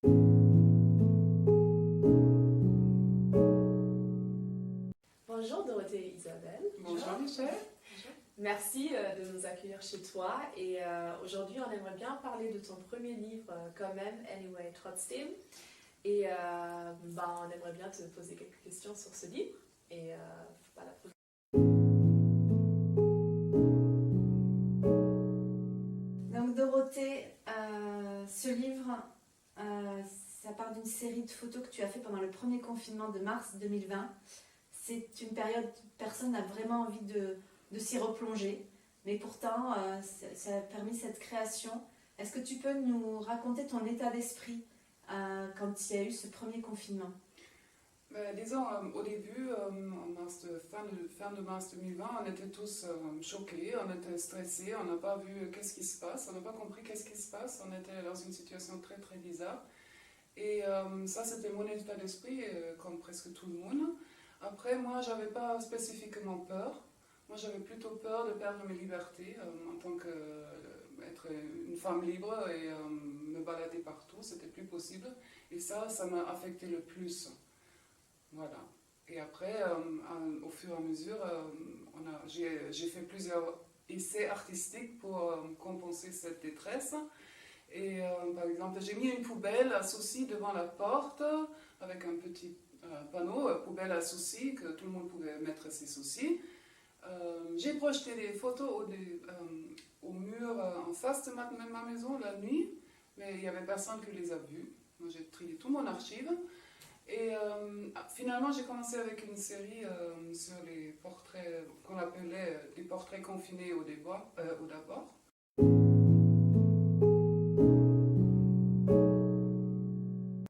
Bonjour Dorothée et Isabelle. Bonjour Michel. Merci de nous accueillir chez toi et aujourd'hui on aimerait bien parler de ton premier livre quand même, Anyway Trotzdem. Et on aimerait bien te poser quelques questions sur ce livre et voilà. Donc Dorothée, ce livre, ça part d'une série de photos que tu as fait pendant le premier confinement de mars 2020. C'est une période où personne n'a vraiment envie de s'y replonger, mais pourtant ça a permis cette création. Est-ce que tu peux nous raconter ton état d'esprit quand il y a eu ce premier confinement? Disons, au début, fin de mars 2020, on était tous choqués, on était stressés, on n'a pas vu qu'est-ce qui se passe, on n'a pas compris qu'est-ce qui se passe, on était dans une situation très très bizarre. Et ça, c'était mon état d'esprit, comme presque tout le monde. Après, moi, j'avais pas spécifiquement peur. Moi, j'avais plutôt peur de perdre mes libertés en tant qu'être une femme libre et me balader partout, c'était plus possible. Et ça m'a affecté le plus. Voilà. Et après, au fur et à mesure, j'ai fait plusieurs essais artistiques pour compenser cette détresse. Et par exemple, j'ai mis une poubelle à soucis devant la porte avec un petit panneau, poubelle à soucis, que tout le monde pouvait mettre ses soucis. J'ai projeté des photos au mur en face de ma maison la nuit, mais il n'y avait personne qui les a vues. Moi, j'ai trié tout mon archive. Et finalement, j'ai commencé avec une série sur les portraits qu'on appelait des portraits confinés au d'abord.